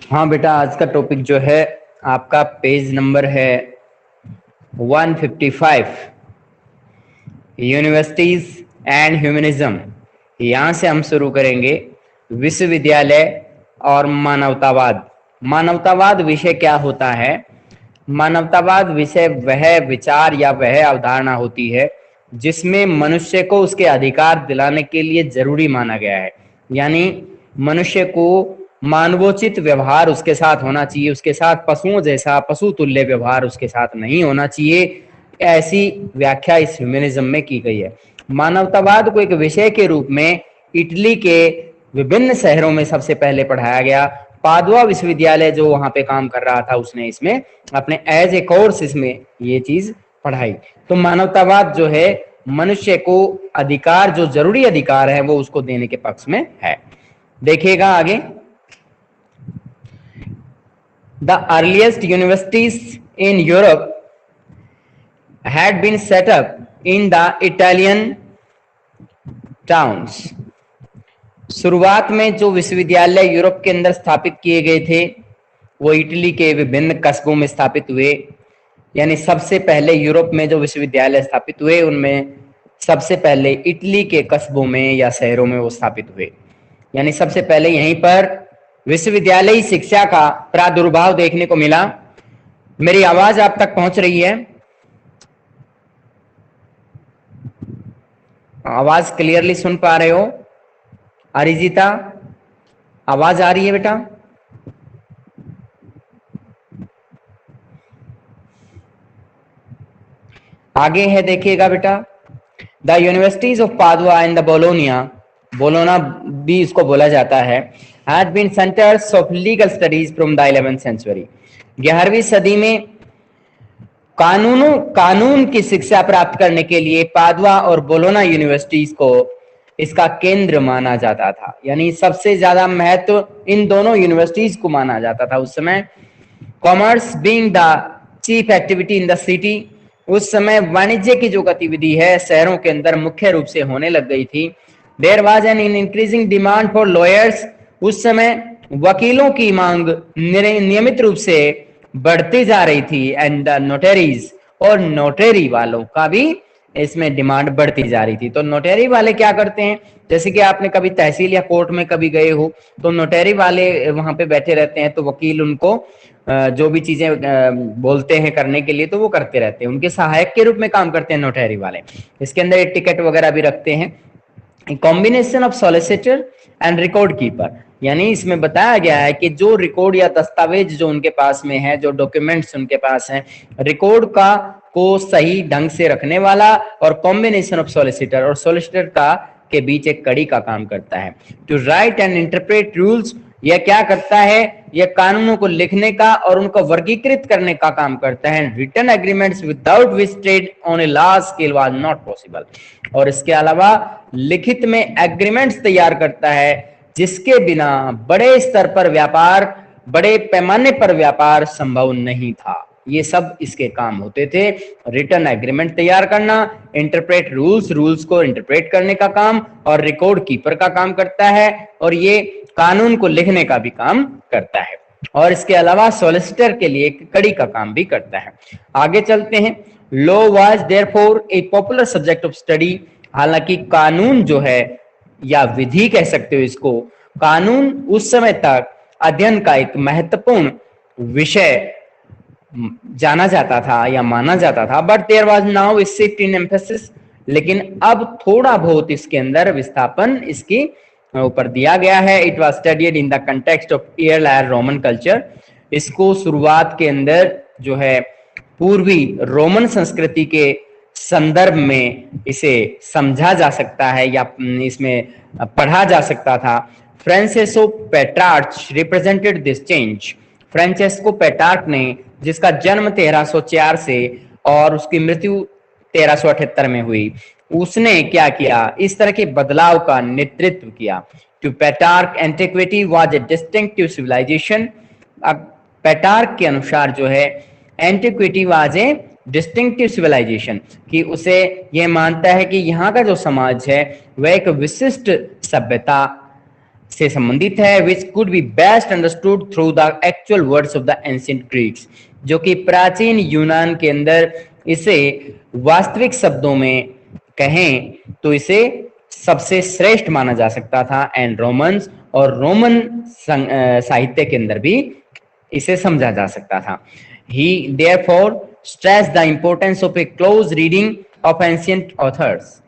हाँ बेटा, आज का टॉपिक जो है आपका पेज नंबर है 155, यूनिवर्सिटीज एंड ह्यूमनिज्म। यहाँ से हम शुरू करेंगे विश्वविद्यालय और मानवतावाद। मानवतावाद विषय क्या होता है? मानवतावाद विषय वह विचार या वह अवधारणा होती है जिसमें मनुष्य को उसके अधिकार दिलाने के लिए जरूरी माना गया है। यानी मनुष्य को मानवोचित व्यवहार उसके साथ होना चाहिए, उसके साथ पशुओं जैसा पशु तुल्य व्यवहार उसके साथ नहीं होना चाहिए। ऐसी व्याख्या इस ह्यूमनिज्म में की गई है। मानवतावाद को एक विषय के रूप में इटली के विभिन्न शहरों में सबसे पहले पढ़ाया गया। पादुआ विश्वविद्यालय जो वहां पे काम कर रहा था, उसने इसमें अपने एज ए कोर्स इसमें ये चीज पढ़ाई। तो मानवतावाद जो है मनुष्य को अधिकार, जो जरूरी अधिकार है, वो उसको देने के पक्ष में है। देखिएगा आगे, the earliest universities in Europe had been set up in the Italian towns। शुरुआत में जो विश्वविद्यालय यूरोप के अंदर स्थापित किए गए थे वो इटली के विभिन्न कस्बों में स्थापित हुए। यानी सबसे पहले यूरोप में जो विश्वविद्यालय स्थापित हुए उनमें सबसे पहले इटली के कस्बों में या शहरों में वो स्थापित हुए। यानी सबसे पहले यहीं पर विश्वविद्यालयी शिक्षा का प्रादुर्भाव देखने को मिला। मेरी आवाज आप तक पहुंच रही है? आवाज क्लियरली सुन पा रहे हो? अरिजीता, आवाज आ रही है बेटा? आगे है, देखिएगा बेटा, the universities of Padua and the Bologna, Bologna भी इसको बोला जाता है, had been centres of legal studies from the 11th century. 11वीं सदी में कानून की शिक्षा प्राप्त करने के लिए पादुआ और बोलोना यूनिवर्सिटीज को इसका केंद्र माना जाता था। यानी सबसे ज्यादा महत्व इन दोनों यूनिवर्सिटीज को माना जाता था उस समय। Commerce being the chief activity in the city, उस समय वाणिज्य की जो गतिविधि है शहरों के अंदर मुख्य रूप से होने लग गई थी। There was an increasing demand for lawyers, उस समय वकीलों की मांग नियमित रूप से बढ़ती जा रही थी। एंड द नोटरीज, और नोटरी वालों का भी इसमें डिमांड बढ़ती जा रही थी। तो नोटरी वाले क्या करते हैं, जैसे कि आपने कभी तहसील या कोर्ट में कभी गए हो तो नोटरी वाले वहां पे बैठे रहते हैं, तो वकील उनको जो भी चीजें बोलते हैं करने के लिए तो वो करते रहते हैं, उनके सहायक के रूप में काम करते हैं नोटरी वाले। इसके अंदर एक टिकट वगैरह भी रखते हैं। Combination of solicitor and record keeper, यानी इसमें बताया गया है कि जो रिकॉर्ड या दस्तावेज जो उनके पास में है, जो डॉक्यूमेंट्स उनके पास हैं, रिकॉर्ड का को सही ढंग से रखने वाला, और कॉम्बिनेशन ऑफ सॉलिसिटर और सॉलिसिटर का के बीच एक कड़ी का काम करता है। To write and interpret rules, यह क्या करता है, यह कानूनों को लिखने का और उनको वर्गीकृत करने का काम करता है। Written agreements without which trade on a large scale was not possible, और इसके अलावा लिखित में एग्रीमेंट्स तैयार करता है जिसके बिना बड़े स्तर पर व्यापार, बड़े पैमाने पर व्यापार संभव नहीं था। ये सब इसके काम होते थे, रिटन एग्रीमेंट तैयार करना, इंटरप्रेट रूल्स, रूल्स को इंटरप्रेट करने का काम, और रिकॉर्ड कीपर का काम करता है, और ये कानून को लिखने का भी काम करता है, और इसके अलावा सॉलिसिटर के लिए कड़ी का काम भी करता है। आगे चलते हैं। Law was therefore A popular subject of study, हालांकि कानून जो है या विधि कह सकते हो इसको, कानून उस समय तक अध्ययन का एक महत्वपूर्ण विषय जाना जाता था या माना जाता था। But there was now a shift in emphasis, लेकिन अब थोड़ा बहुत इसके अंदर विस्थापन इसकी ऊपर दिया गया है। It was studied in the context of earlier Roman culture, इसको शुरुआत के अंदर जो है पूर्वी रोमन संस्कृति के संदर्भ में इसे समझा जा सकता है या इसमें पढ़ा जा सकता था। Francesco Petrarch represented this change, Francesco Petrarch ने, जिसका जन्म 1304 से और उसकी मृत्यु 1378 में हुई, उसने क्या किया, इस तरह के बदलाव का नेतृत्व किया। To Petrarch antiquity was a distinctive civilisation, अब पेट्रार्क के अनुसार जो है antiquity was a distinctive civilisation, कि उसे यह मानता है कि यहाँ का जो समाज है वह एक विशिष्ट सभ्यता से संबंधित है, which could be best understood through the actual words of the ancient Greeks, जो कि प्राचीन यूनान के अंदर इसे वास्तविक शब्दों में कहें तो इसे सबसे श्रेष्ठ माना जा सकता था, एंड रोमन्स और रोमन साहित्य के अंदर भी इसे समझा जा सकता था। He therefore stress the importance of a close reading of ancient authors.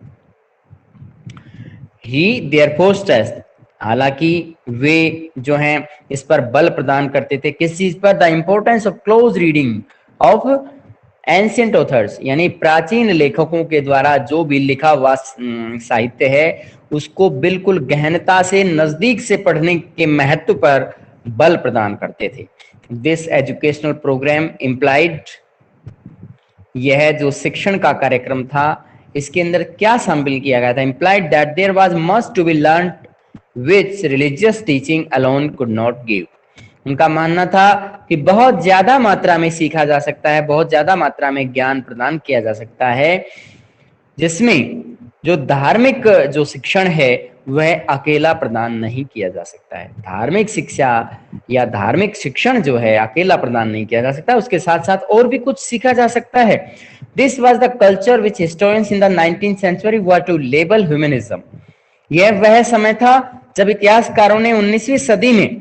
He therefore stress, हालांकि वे जो हैं इस पर बल प्रदान करते थे, किस चीज पर? The importance of close reading of ancient authors, यानी प्राचीन लेखकों के द्वारा जो भी लिखा हुआ साहित्य है उसको बिल्कुल गहनता से नजदीक से पढ़ने के महत्व पर बल प्रदान करते थे। दिस एजुकेशनल प्रोग्राम इम्प्लाइड, यह जो शिक्षण का कार्यक्रम था इसके अंदर क्या शामिल किया गया था? Implied that there was much to be learn which religious teaching alone could not give. उनका मानना था कि बहुत ज्यादा मात्रा में सीखा जा सकता है, बहुत ज्यादा मात्रा में ज्ञान प्रदान किया जा सकता है, जिसमें जो धार्मिक जो शिक्षण है वह अकेला प्रदान नहीं किया जा सकता है। धार्मिक शिक्षा या धार्मिक शिक्षण जो है अकेला प्रदान नहीं किया जा सकता, उसके साथ साथ और भी कुछ सीखा जा सकता है। This was the culture which historians in the 19th century were to label humanism. यह वह समय था जब इतिहासकारों ने 19वीं सदी में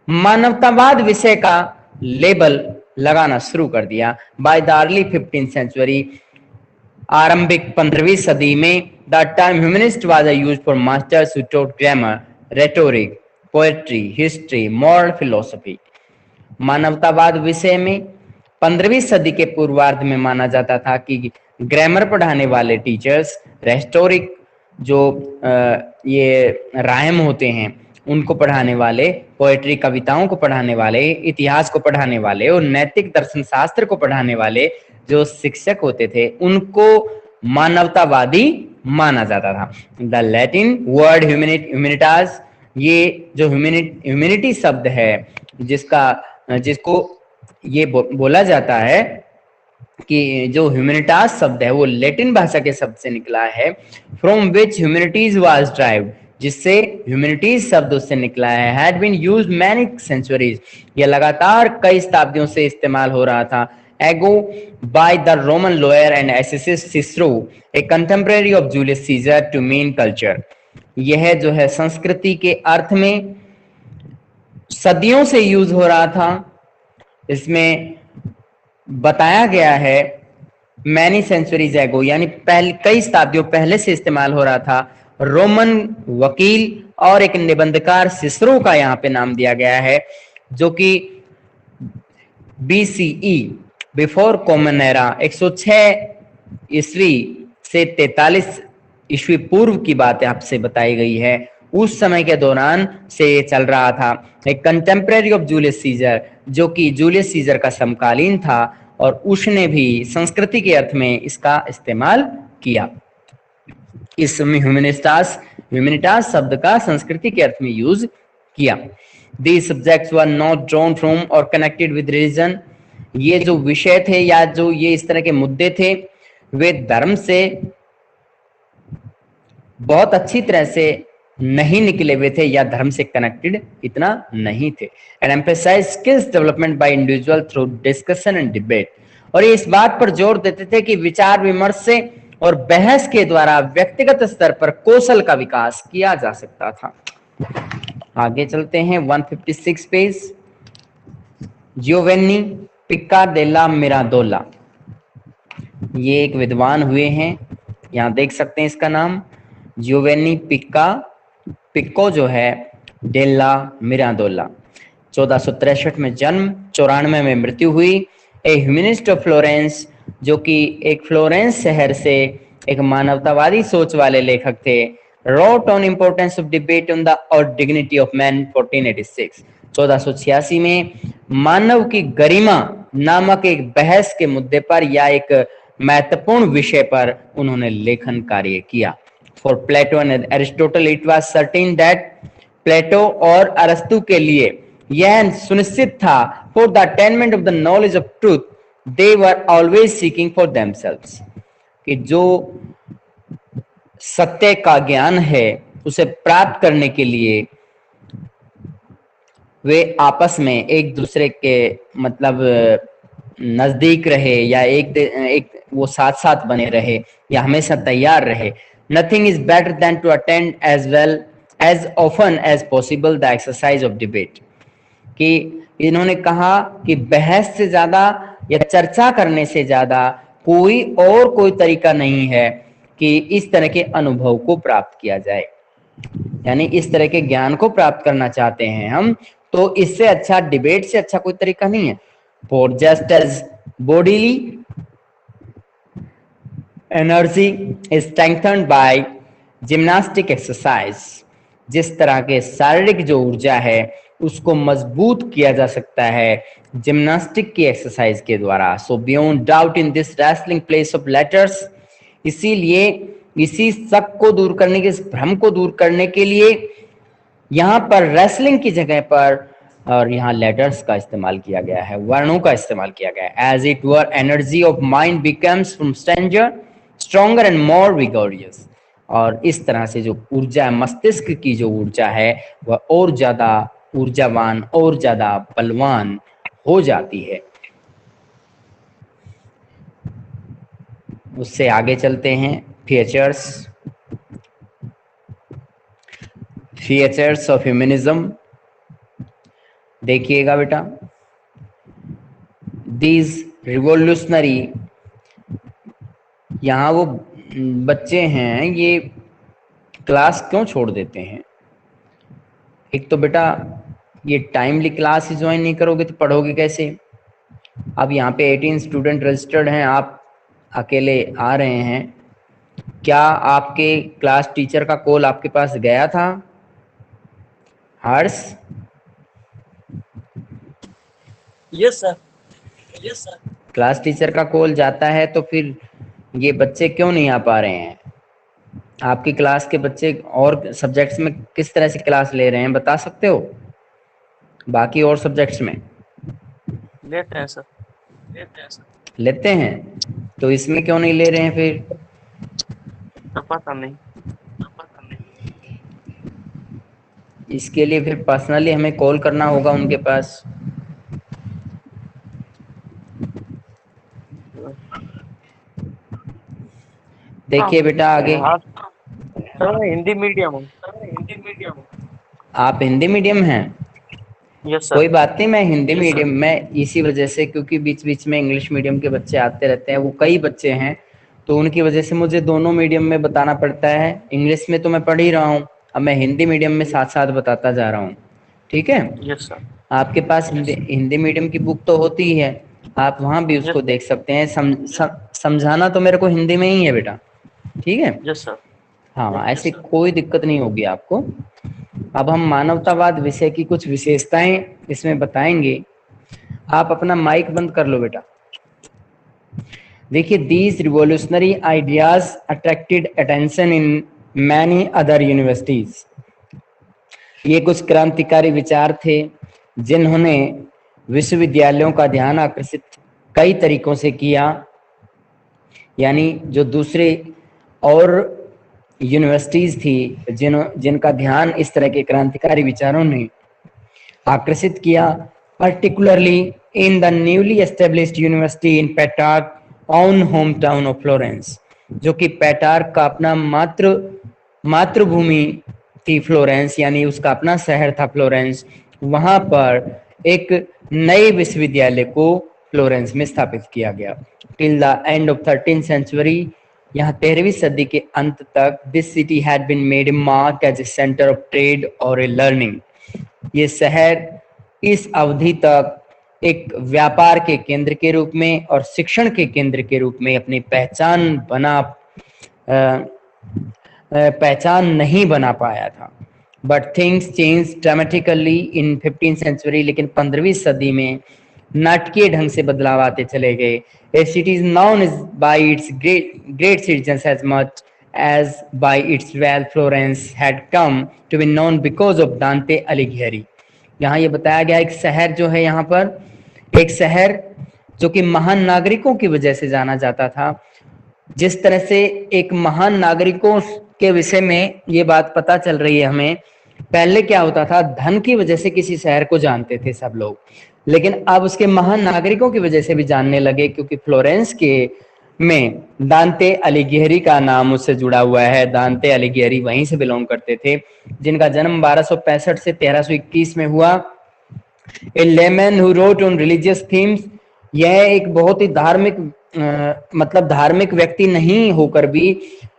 मानवतावाद विषय का लेबल लगाना शुरू कर दिया। By the early 15th century, आरंभिक 15वीं सदी में, the term humanist was used for masters who taught grammar, rhetoric, poetry, history, moral philosophy. मानवतावाद विषय में 15वीं सदी के पूर्वार्ध में माना जाता था कि ग्रामर पढ़ाने वाले टीचर्स, रेस्टोरिक जो ये रायम होते हैं उनको पढ़ाने वाले, पोएट्री कविताओं को पढ़ाने वाले, इतिहास को पढ़ाने वाले और नैतिक दर्शन शास्त्र को पढ़ाने वाले जो शिक्षक होते थे उनको मानवतावादी माना जाता था। द लैटिन वर्ड ह्यूमैनिटास, ये जो ह्यूमैनिटी शब्द है जिसको ये बोला जाता है कि जो ह्यूमैनिटास शब्द है वो लैटिन भाषा के शब्द से निकला है, from which humanities was derived, जिससे ह्यूमैनिटीज शब्द उससे निकला है। Had been used many centuries, यह लगातार कई शताब्दियों से इस्तेमाल हो रहा था। Ago by the Roman lawyer and essayist Cicero, a contemporary of Julius Caesar, to mean culture. यह जो है संस्कृति के अर्थ में सदियों से यूज हो रहा था। इसमें बताया गया है मैनी सेंचुरीज एगो, यानी पहले कई शताब्दियों पहले से इस्तेमाल हो रहा था। रोमन वकील और एक निबंधकार सिसरो का यहाँ पे नाम दिया गया है, जो कि BCE, बिफोर कॉमन एरा, 106 ईस्वी से 43 ईस्वी पूर्व की बात आपसे बताई गई है। उस समय के दौरान से ये चल रहा था। एक कंटेम्परेरी ऑफ जूलियस सीजर, जो कि जूलियस सीजर का समकालीन था और उसने भी संस्कृति के अर्थ में इसका इस्तेमाल किया। इस समय ह्यूमैनिटास शब्द का संस्कृति के अर्थ में यूज किया। These subjects were not drawn from or connected with religion. ये जो विषय थे या जो ये इस तरह के मुद्दे थे वे धर्म से बहुत अच्छी तरह से नहीं निकले हुए थे या धर्म से कनेक्टेड इतना नहीं थे। And emphasise skills development by individual through discussion and debate, और ये इस बात पर जोर देते थे कि विचार विमर्श से और बहस के द्वारा व्यक्तिगत स्तर पर कौशल का विकास किया जा सकता था। आगे चलते हैं 156 पेज। जियोवेन्नी पिक्का डेला मिरांडोला, ये एक विद्वान हुए हैं, यहाँ देख सकते हैं इसका नाम जियोवेन्नी पिक्को जो है डेला मिरांडोला। 1463 में जन्म, 94 में मृत्यु हुई। ए ह्यूमनिस्ट ऑफ फ्लोरेंस, जो कि एक फ्लोरेंस शहर से एक मानवतावादी सोच वाले लेखक थे। Road on importance of debate on the और डिग्निटी ऑफ मैन 1486, 1486 में मानव की गरिमा नामक एक बहस के मुद्दे पर या एक महत्वपूर्ण विषय पर उन्होंने लेखन कार्य किया। For Plato and Aristotle it was certain that, Plato और अरस्तु के लिए यह सुनिश्चित था, for the attainment of the knowledge of truth they were always seeking for themselves, कि जो सत्य का ज्ञान है उसे प्राप्त करने के लिए वे आपस में एक दूसरे के मतलब नजदीक रहे या एक वो साथ साथ बने रहे या हमेशा तैयार रहे। Nothing is better than to attend as well as often as possible the exercise of debate. कि इन्होंने कहा कि बहस से ज्यादा या चर्चा करने से ज्यादा कोई तरीका नहीं है कि इस तरह के अनुभव को प्राप्त किया जाए। यानी इस तरह के ज्ञान को प्राप्त करना चाहते हैं हम, तो इससे अच्छा, डिबेट से अच्छा कोई तरीका नहीं है। For just as bodily energy is strengthened by gymnastic exercise, जिस तरह के शारीरिक जो ऊर्जा है उसको मजबूत किया जा सकता है जिम्नास्टिक की एक्सरसाइज के द्वारा। सो beyond doubt in this wrestling place of letters, इसीलिए इसी शक को दूर करने के, इस भ्रम को दूर करने के लिए यहाँ पर रेसलिंग की जगह पर और यहाँ लेटर्स का इस्तेमाल किया गया है, वर्णों का इस्तेमाल किया गया है। As it were energy of mind becomes from stronger and more vigorous, और इस तरह से जो ऊर्जा, मस्तिष्क की जो ऊर्जा है वह और ज्यादा ऊर्जावान और ज्यादा बलवान हो जाती है। उससे आगे चलते हैं। Features of humanism. देखिएगा बेटा, दीज रिवोल्यूशनरी, यहाँ वो बच्चे हैं ये क्लास क्यों छोड़ देते हैं? एक तो बेटा ये टाइमली क्लास ज्वाइन नहीं करोगे तो पढ़ोगे कैसे? अब यहाँ पे 18 स्टूडेंट रजिस्टर्ड हैं, आप अकेले आ रहे हैं। क्या आपके क्लास टीचर का कॉल आपके पास गया था Harsh? Yes sir, yes sir. Class teacher का कॉल जाता है तो फिर ये बच्चे क्यों नहीं आ पा रहे हैं? आपकी क्लास के बच्चे और सब्जेक्ट्स में किस तरह से क्लास ले रहे हैं बता सकते हो? बाकी और सब्जेक्ट्स में लेते हैं सर, लेते हैं, तो इसमें क्यों नहीं ले रहे हैं फिर? पता नहीं। इसके लिए फिर पर्सनली हमें कॉल करना होगा उनके पास। देखिए बेटा आगे। सर मैं हिंदी मीडियम हूँ। आप हिंदी मीडियम हैं? Yes sir. कोई बात नहीं, मैं हिंदी मीडियम में इसी वजह से, क्योंकि बीच बीच में इंग्लिश मीडियम के बच्चे आते रहते हैं, वो कई बच्चे हैं, तो उनकी वजह से मुझे दोनों मीडियम में बताना पड़ता है। इंग्लिश में तो मैं पढ़ ही रहा हूँ, अब मैं हिंदी मीडियम में साथ साथ बताता जा रहा हूँ। ठीक है? Yes sir. आपके पास हिंदी मीडियम की बुक तो होती ही है, आप वहाँ भी उसको देख सकते हैं। समझाना तो मेरे को हिंदी में ही है बेटा, ठीक है? Yes sir. हाँ, ऐसी कोई दिक्कत नहीं होगी आपको। अब हम मानवतावाद विषय की कुछ विशेषताएं इसमें बताएंगे। आप अपना माइक बंद कर लो बेटा। देखिए, these revolutionary ideas attracted attention in many other universities. ये कुछ क्रांतिकारी विचार थे जिन्होंने विश्वविद्यालयों का ध्यान आकर्षित कई तरीकों से किया। यानी जो दूसरे और यूनिवर्सिटीज थी जिनका ध्यान इस तरह के क्रांतिकारी विचारों ने आकर्षित किया, particularly in the newly established university in Petrarch on home town of Florence, जो कि पेट्रार्क का अपना मातृभूमि थी फ्लोरेंस, यानी उसका अपना शहर था फ्लोरेंस। वहां पर एक नए विश्वविद्यालय को फ्लोरेंस में स्थापित किया गया। Till the end of 13th century, यहाँ 13वीं सदी के अंत तक, this city had been made a mark as a centre of trade और ए लर्निंग। ये शहर इस अवधि तक एक व्यापार के केंद्र के रूप में और शिक्षण के केंद्र के रूप में अपनी पहचान नहीं बना पाया था। But things change dramatically in 15th century, लेकिन 15वीं सदी में नाटकीय ढंग से बदलाव आते चले गए। A city is known as by its great citizens as much as by its wealth. Florence had come to be known because of Dante Alighieri. यहाँ ये बताया गया एक शहर जो है, यहाँ पर एक शहर जो कि महान नागरिकों की वजह से जाना जाता था। जिस तरह से एक महान नागरिकों के विषय में ये बात पता चल रही है हमें पहले क्या होता था, धन की वजह से किसी शहर को जानते थे सब लोग, लेकिन अब उसके महान नागरिकों की वजह से भी जानने लगे, क्योंकि फ्लोरेंस के में दांते अलिघिएरी का नाम उससे जुड़ा हुआ है। दांते अलिघिएरी वहीं से बिलोंग करते थे, जिनका जन्म 1265 से 1321 में हुआ। A layman who wrote on religious themes, यह एक बहुत ही धार्मिक मतलब धार्मिक व्यक्ति नहीं होकर भी,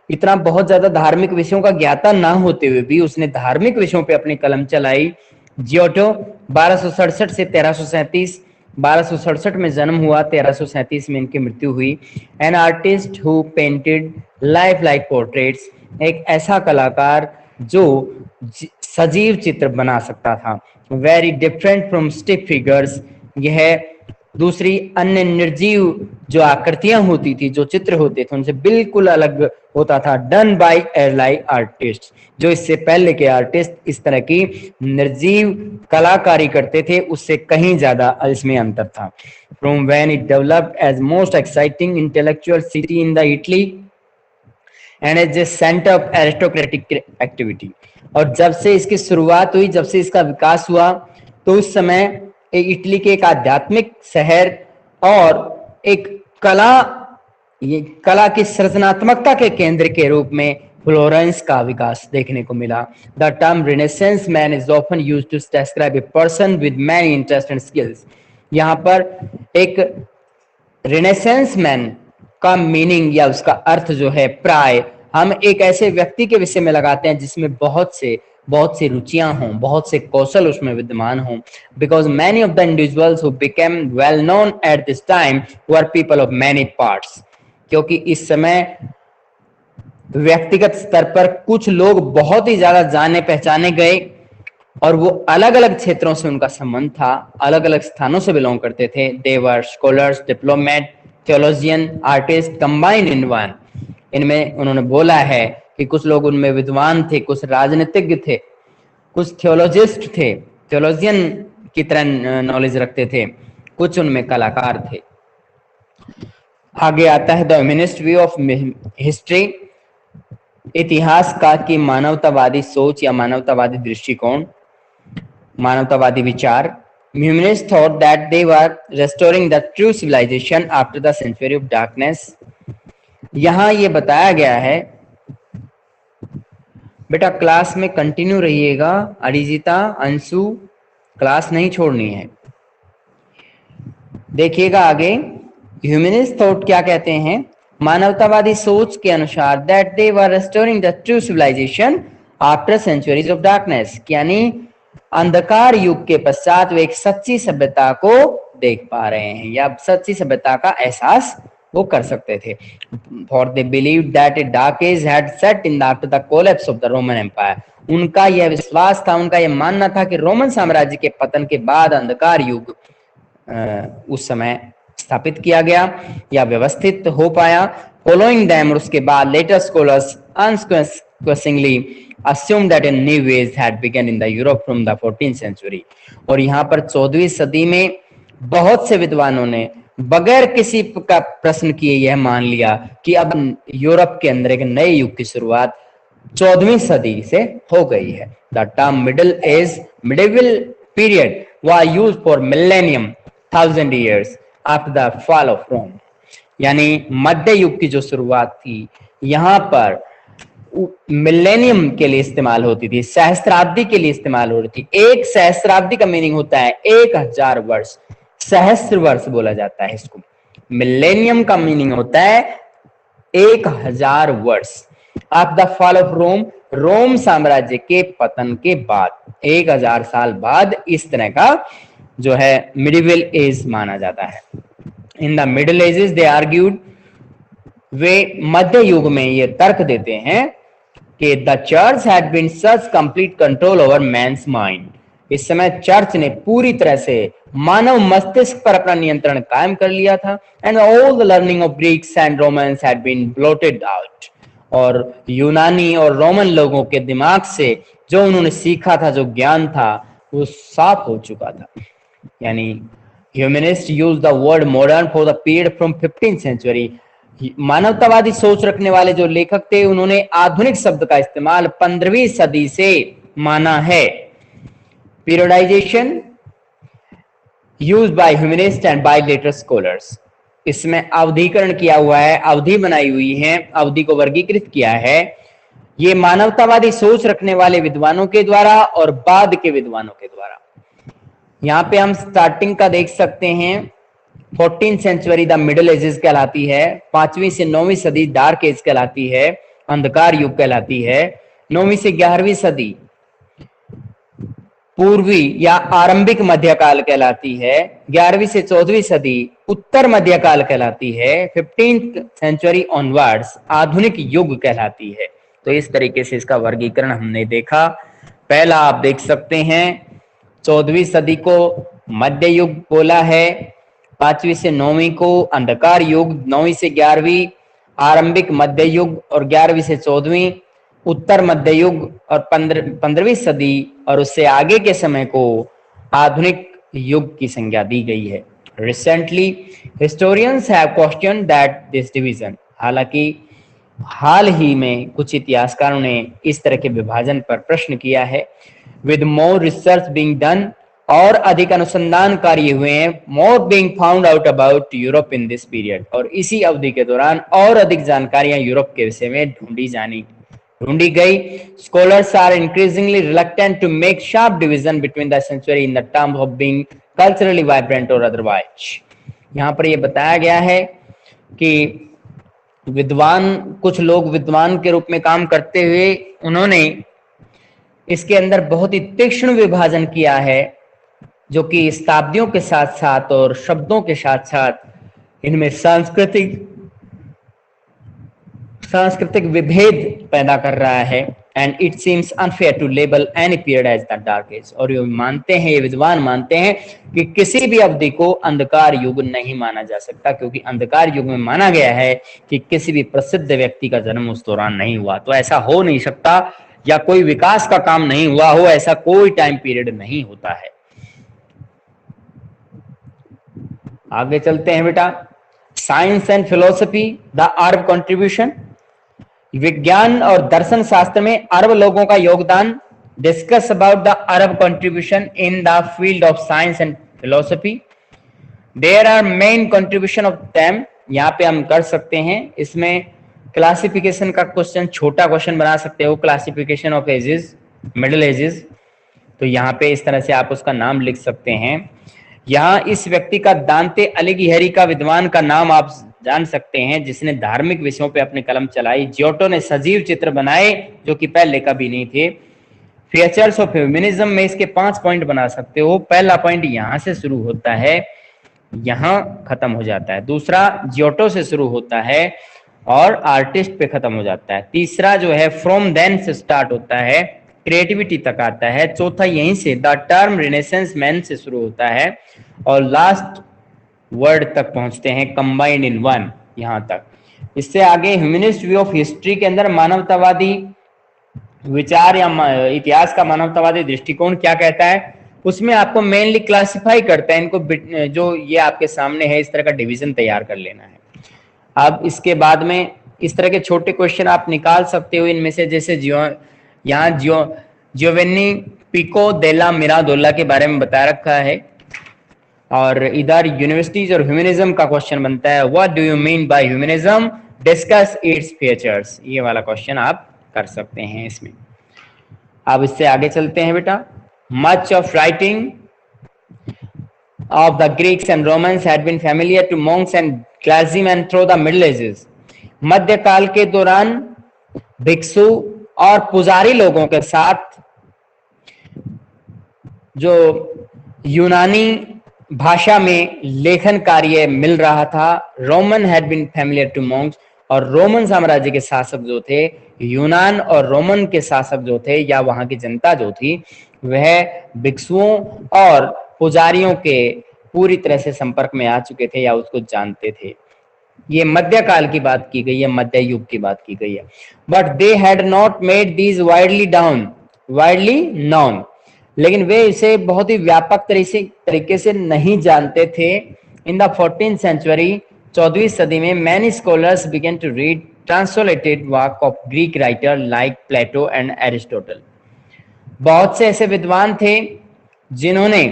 इतना बहुत ज्यादा धार्मिक विषयों का ज्ञाता ना होते हुए भी उसने धार्मिक विषयों पे अपनी कलम चलाई। जियोटो 1267 से 1337, 1267 में जन्म हुआ, 1337 में इनकी मृत्यु हुई। An artist who painted life like portraits, एक ऐसा कलाकार जो सजीव चित्र बना सकता था। Very different from stick figures, यह दूसरी अन्य निर्जीव जो आकृतियां होती थी, जो चित्र होते थे, उनसे बिल्कुल अलग होता था। डन बाय एयरलाई आर्टिस्ट, जो इससे पहले के आर्टिस्ट इस तरह की निर्जीव कलाकारी करते थे, उससे कहीं ज्यादा इसमें अंतर था। From when it developed as most exciting intellectual city in the Italy and as a centre of aristocratic activity, और जब से इसकी शुरुआत हुई, जब से इसका विकास हुआ, तो उस समय इटली के एक आध्यात्मिक शहर और एक कला की सृजनात्मकता के केंद्र के रूप में फ्लोरेंस का विकास देखने को मिला। The term Renaissance man is often used to describe a person with many interest and skills. यहाँ पर एक रिनेसेंस मैन का मीनिंग या उसका अर्थ जो है, प्राय हम एक ऐसे व्यक्ति के विषय में लगाते हैं जिसमें बहुत सी रुचियां हों, बहुत से कौशल उसमें विद्यमान हों। Because many of the individuals who became well known at this time were people of many parts, क्योंकि इस समय व्यक्तिगत स्तर पर कुछ लोग बहुत ही ज्यादा जाने पहचाने गए, और वो अलग अलग क्षेत्रों से उनका संबंध था, अलग अलग स्थानों से बिलोंग करते थे। They were scholars, diplomat, theologian, artist combined in one. इनमें उन्होंने बोला है कि कुछ लोग उनमें विद्वान थे, कुछ राजनीतिज्ञ थे, कुछ थियोलॉजिस्ट थे, थियोलॉजियन की तरह नॉलेज रखते थे, कुछ उनमें कलाकार थे। आगे आता है the humanist view of history, इतिहास का की मानवतावादी सोच या मानवतावादी दृष्टिकोण, मानवतावादी विचार। Humanists thought that they were restoring the true civilization after the century of darkness. यहां ये बताया गया है, बेटा क्लास में कंटिन्यू रहिएगा, अरिजिता, अंशु, क्लास नहीं छोड़नी है। देखिएगा आगे, ह्यूमनिस्ट थॉट क्या कहते हैं, मानवतावादी सोच के अनुसार that they were restoring the true civilisation after centuries of darkness, यानी अंधकार युग के पश्चात वे एक सच्ची सभ्यता को देख पा रहे हैं या सच्ची सभ्यता का एहसास वो कर सकते थे। For they believe that a dark age had set in after the collapse of the Roman empire, उनका यह विश्वास था, उनका यह मानना था कि रोमन साम्राज्य के पतन के बाद अंधकार युग उस समय स्थापित किया गया या व्यवस्थित हो पाया। फॉलोइंग देम, और उसके बाद later scholars unquestioningly assumed that a new age had begun in the Europe from the 14th century, और यहाँ पर 14वीं सदी में बहुत से विद्वानों ने बगैर किसी का प्रश्न किए यह मान लिया कि अब यूरोप के अंदर एक नए युग की शुरुआत 14वीं सदी से हो गई है। The term middle age, medieval period, was used for millennium, 1000 years after the fall of Rome, यानी मध्य युग की जो शुरुआत थी यहाँ पर मिलेनियम के लिए इस्तेमाल होती थी, सहस्त्राब्दी के लिए इस्तेमाल हो रही थी। एक सहस्त्राब्दी का मीनिंग होता है 1000 वर्ष, सहस्त्र वर्ष बोला जाता है इसको। मिलेनियम का मीनिंग होता है 1000 वर्ष। Of the fall of Rome, Rome साम्राज्य के पतन के बाद 1000 साल बाद इस तरह का जो है मिडिवल एज माना जाता है। In the Middle Ages they argued, वे मध्य युग में ये तर्क देते हैं कि the church had been such complete control over man's mind, इस समय चर्च ने पूरी तरह से मानव मस्तिष्क पर अपना नियंत्रण कायम कर लिया था। And all the learning of Greeks and Romans had been blotted out, और यूनानी और रोमन लोगों के दिमाग से जो उन्होंने सीखा था, जो ज्ञान था, वो साफ हो चुका था। यानी humanist use the word modern for the period from 15th century, मानवतावादी सोच रखने वाले जो लेखक थे उन्होंने आधुनिक शब्द का इस्तेमाल 15वीं सदी से माना है। Periodisation used by humanist and by later scholars, इसमें अवधिकरण किया हुआ है, अवधि बनाई हुई है, अवधि को वर्गीकृत किया है, ये मानवतावादी सोच रखने वाले विद्वानों के द्वारा और बाद के विद्वानों के द्वारा। यहां पे हम स्टार्टिंग का देख सकते हैं, 14th century the Middle edges कहलाती है, 5वीं से 9वीं सदी डार्क एज कहलाती है, अंधकार युग कहलाती है, 9वीं से 11वीं सदी पूर्वी या आरंभिक मध्यकाल कहलाती है, 11वीं से 14वीं सदी उत्तर मध्यकाल कहलाती है, 15th सेंचुरी ऑनवर्ड्स आधुनिक युग कहलाती है। तो इस तरीके से इसका वर्गीकरण हमने देखा। पहला आप देख सकते हैं, 14वीं सदी को मध्य युग बोला है, 5वीं से 9वीं को अंधकार युग, 9वीं से 11वीं आरंभिक मध्य युग और 11वीं से 14वीं उत्तर मध्य युग और 15वीं सदी और उससे आगे के समय को आधुनिक युग की संज्ञा दी गई है। Recently historians have question that this division, हालांकि हाल ही में कुछ इतिहासकारों ने इस तरह के विभाजन पर प्रश्न किया है। With more research being done, और अधिक अनुसंधान कार्य हुए हैं, more being found out about Europe in this period, और इसी अवधि के दौरान और अधिक जानकारियां यूरोप के विषय में ढूंढी गई। Scholars are increasingly reluctant to make sharp division between the century in the term of being culturally vibrant और अदरवाइज। यहाँ पर यह बताया गया है कि विद्वान, कुछ लोग विद्वान के रूप में काम करते हुए उन्होंने इसके अंदर बहुत ही तीक्ष्ण विभाजन किया है, जो कि शताब्दियों के साथ साथ और शब्दों के साथ साथ इनमें सांस्कृतिक विभेद पैदा कर रहा है। And it seems unfair to label any period as the dark age, और ये विद्वान मानते हैं कि किसी भी अवधि को अंधकार युग नहीं माना जा सकता, क्योंकि अंधकार युग में माना गया है कि किसी भी प्रसिद्ध व्यक्ति का जन्म उस दौरान नहीं हुआ। तो ऐसा हो नहीं सकता, या कोई विकास का काम नहीं हुआ हो, ऐसा कोई टाइम पीरियड नहीं होता है। आगे चलते हैं बेटा। Science and philosophy, the Arab contribution, विज्ञान और दर्शन शास्त्र में अरब लोगों का योगदान। Discuss about the Arab contribution in the field of science and philosophy. There are main contribution of them, यहाँ पे हम कर सकते हैं, इसमें क्लासिफिकेशन का क्वेश्चन, छोटा क्वेश्चन बना सकते हो, classification of ages, middle ages. तो यहाँ पे इस तरह से आप उसका नाम लिख सकते हैं। यहाँ इस व्यक्ति का दांते अलिघिहरी का विद्वान का नाम आप जान सकते हैं, जिसने धार्मिक विषयों पे अपनी कलम चलाई। जियोटो ने सजीव चित्र बनाए, जो कि पहले कभी नहीं थे। फीचर्स ऑफ फेमिनिज्म में इसके 5 पॉइंट बना सकते हो। पहला पॉइंट यहाँ से शुरू होता है, यहाँ खत्म हो जाता है। दूसरा जियोटो से शुरू होता है और आर्टिस्ट पे खत्म हो जाता है। तीसरा जो है फ्रॉम देन से स्टार्ट होता है, क्रिएटिविटी तक आता है। चौथा यहीं से द टर्म रिनेसेंस मैन से शुरू होता है और लास्ट वर्ड तक पहुंचते हैं, कंबाइंड इन वन, यहां तक। इससे आगे ह्यूमनिस्ट व्यू ऑफ हिस्ट्री के अंदर मानवतावादी विचार या इतिहास का मानवतावादी दृष्टिकोण क्या कहता है, उसमें आपको मेनली क्लासिफाई करता है इनको, जो ये आपके सामने है, इस तरह का डिवीजन तैयार कर लेना है। अब इसके बाद में इस तरह के छोटे क्वेश्चन आप निकाल सकते हो इनमें से, जैसे जियोवेनी पिको देला मिराडोला के बारे में बता रखा है, और इधर यूनिवर्सिटीज और ह्यूमनिज्म का क्वेश्चन बनता है, what do you mean by humanism, discuss its features. ये वाला क्वेश्चन आप कर सकते हैं इसमें। अब इससे आगे चलते हैं बेटा। Much of writing of the Greeks and Romans had been familiar to monks and clergymen through the Middle Ages. मध्यकाल के दौरान भिक्षु और पुजारी लोगों के साथ जो यूनानी भाषा में लेखन कार्य मिल रहा था। Roman had been familiar to monks, और रोमन साम्राज्य के शासक जो थे, यूनान और रोमन के शासक जो थे या वहां की जनता जो थी, वह भिक्षुओं और पुजारियों के पूरी तरह से संपर्क में आ चुके थे या उसको जानते थे। ये मध्यकाल की बात की गई है, मध्य युग की बात की गई है। But they had not made these widely non, लेकिन वे इसे बहुत ही व्यापक तरीके से नहीं जानते थे। इन द 14th सेंचुरी, 14वीं सदी में, many scholars began to read translated work of Greek writer like Plato and Aristotle. बहुत से ऐसे विद्वान थे जिन्होंने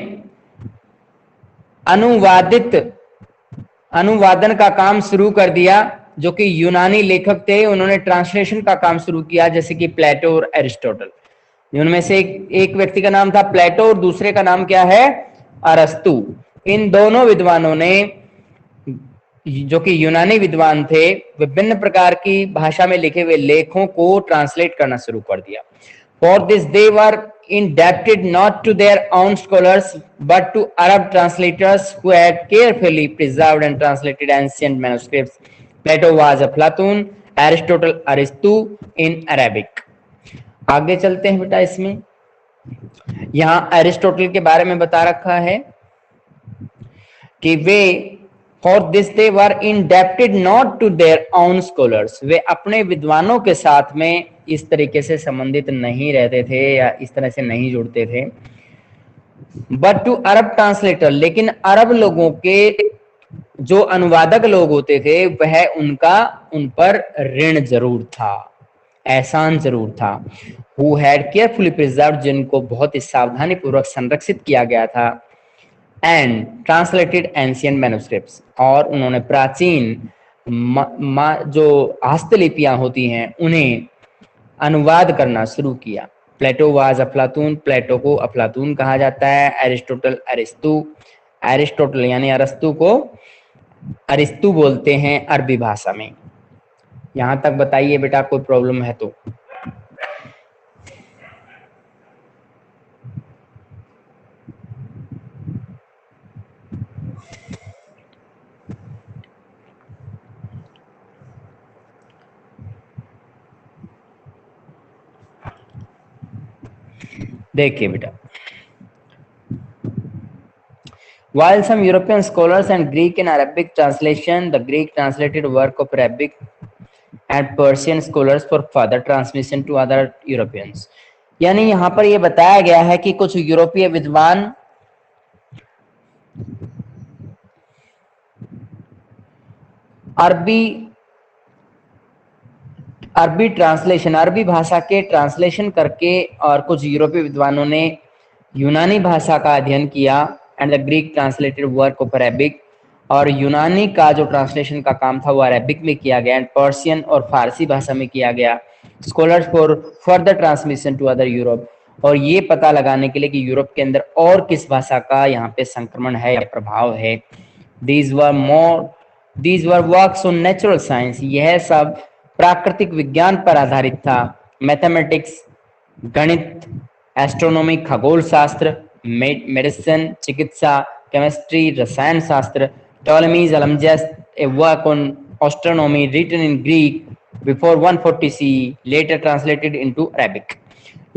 अनुवादन का काम शुरू कर दिया, जो कि यूनानी लेखक थे। उन्होंने ट्रांसलेशन का काम शुरू किया, जैसे कि प्लेटो और एरिस्टोटल। उनमें से एक व्यक्ति का नाम था प्लेटो और दूसरे का नाम क्या है, अरस्तु। इन दोनों विद्वानों ने, जो कि यूनानी विद्वान थे, विभिन्न प्रकार की भाषा में लिखे हुए लेखों को ट्रांसलेट करना शुरू कर दिया। For this they were indebted not to their own scholars but to Arab translators who had carefully preserved and translated ancient manuscripts. Plato was Platon, Aristotle Aristu in Arabic. आगे चलते हैं बेटा। इसमें यहां एरिस्टोटल के बारे में बता रखा है कि way for this they were indebted not to their own scholars, वे अपने विद्वानों के साथ में इस तरीके से संबंधित नहीं रहते थे या इस तरह से नहीं जुड़ते थे। बट टू अरब ट्रांसलेटर, लेकिन अरब लोगों के जो अनुवादक लोग होते थे वह उन पर ऋण जरूर था, एहसान जरूर था। हु हैड केयरफुली प्रिजर्व्ड, जिनको बहुत ही सावधानी पूर्वक संरक्षित किया गया था। एंड ट्रांसलेटेड एंशियंट मैन्युस्क्रिप्ट्स, और उन्होंने प्राचीन जो हस्तलिपियां होती हैं उन्हें अनुवाद करना शुरू किया। प्लेटो वाज अफलातून, प्लेटो को अफलातून कहा जाता है। एरिस्टोटल अरिस्तु, एरिस्टोटल यानी अरस्तु को अरिस्तु बोलते हैं अरबी भाषा में। यहां तक बताइए बेटा, कोई प्रॉब्लम है तो। देखिए बेटा, while some European scholars and Greek and Arabic translation, the Greek translated work of Arabic and Persian scholars for further transmission to other Europeans. यानी यहाँ पर यह बताया गया है कि कुछ यूरोपीय विद्वान अरबी ट्रांसलेशन, अरबी भाषा के ट्रांसलेशन करके, और कुछ यूरोपीय विद्वानों ने यूनानी भाषा का अध्ययन किया। And the Greek translated work of Arabic, और यूनानी का जो ट्रांसलेशन का काम था वो अरेबिक में किया गया। एंड पर्शियन और फारसी भाषा में किया गया। Scholars for further transmission to other Europe, और ये पता लगाने के लिए कि यूरोप के अंदर और किस भाषा का यहाँ पे संक्रमण है या प्रभाव है। These were works on natural science, यह सब प्राकृतिक विज्ञान पर आधारित था। मैथमेटिक्स, गणित, एस्ट्रोनॉमी, खगोल शास्त्र, मेडिसिन, चिकित्सा, केमिस्ट्री, रसायन शास्त्र। Ptolemy's Almagest, a work on astronomy written in Greek before 140 CE, later translated into Arabic.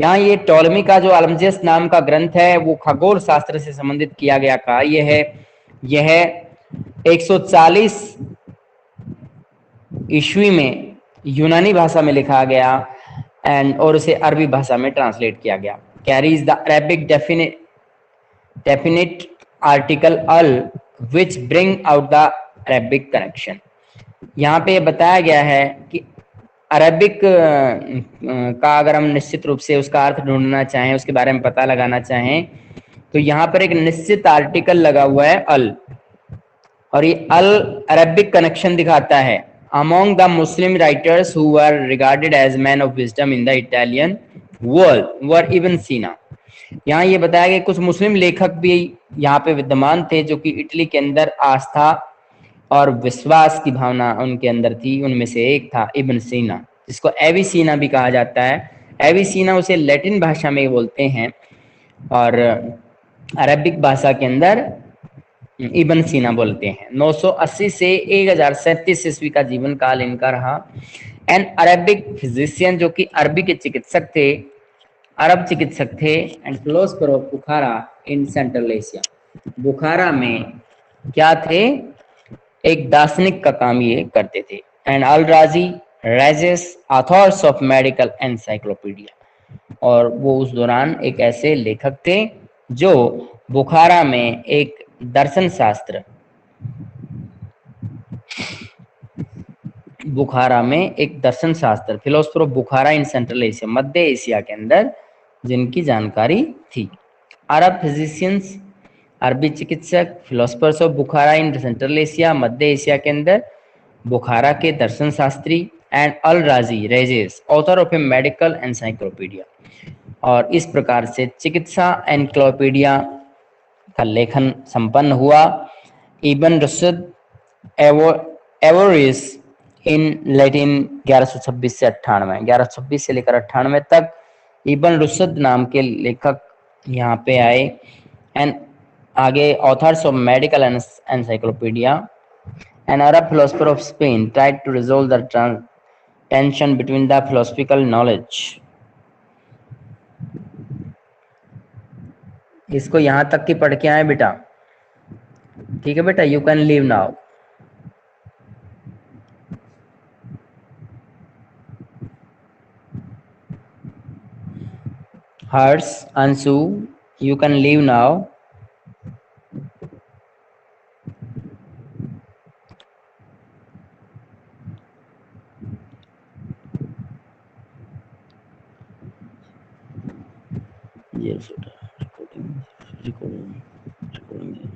यहाँ ये टॉलेमी का जो अलमजस नाम का ग्रंथ है वो खगोल शास्त्र से संबंधित किया गया का यह 140 ईस्वी में यूनानी भाषा में लिखा गया एंड और उसे अरबी भाषा में ट्रांसलेट किया गया। Carries the Arabic definite article al which bring out the Arabic connection. यहाँ पे बताया गया है कि अरेबिक का अगर हम निश्चित रूप से उसका अर्थ ढूंढना चाहें, उसके बारे में पता लगाना चाहें, तो यहाँ पर एक निश्चित आर्टिकल लगा हुआ है अल, और ये अल अरेबिक कनेक्शन दिखाता है। Among the Muslim writers who were regarded as men of wisdom in the Italian world were Ibn Sina. यहाँ ये बताया गया कुछ मुस्लिम लेखक भी यहाँ पे विद्यमान थे जो कि इटली के अंदर आस्था और विश्वास की भावना उनके अंदर थी। उनमें से एक था इब्न सीना, जिसको एविसीना भी कहा जाता है। एविसीना उसे लैटिन भाषा में बोलते हैं और अरबिक भाषा के अंदर इब्न सीना बोलते हैं। 980 से 1037 ईस्वी का जीवन काल इनका रहा। एन अरेबिक फिजिशियन, जो कि अरबी के चिकित्सक थे, अरब चिकित्सक थे। And philosopher of Bukhara in Central Asia, Bukhara में क्या थे, एक दार्शनिक का काम ये करते थे। एंड अल राजी raises authors of medical encyclopedia, और वो उस दौरान एक ऐसे लेखक थे जो बुखारा में एक दर्शन शास्त्र, बुखारा में एक दर्शन शास्त्र, philosopher of Bukhara in Central Asia, Madhya Asia के अंदर जिनकी जानकारी थी। अरब फिजिशियंस, अरबी चिकित्सक, philosophers of Bukhara in Central Asia, Madhya Asia के अंदर बुखारा के दर्शन शास्त्री, एंड अल राजी raises, author of A medical encyclopedia. और इस प्रकार से चिकित्सा एनसाइक्लोपीडिया का लेखन संपन्न हुआ। इब्न रुशद एवोरिस इन लैटिन 1126 से 98, 1126 से लेकर 98 तक इब्न रुशद नाम के लेखक यहाँ पे आए। एंड आगे authors of medical encyclopaedia, an Arab philosopher of Spain tried to resolve the tension between the philosophical knowledge। इसको यहां तक की पढ़ के आए बेटा, ठीक है बेटा, you can leave now. Harsh, Anshu, you can leave now. ये रिकॉर्डिंग रिकॉर्डिंग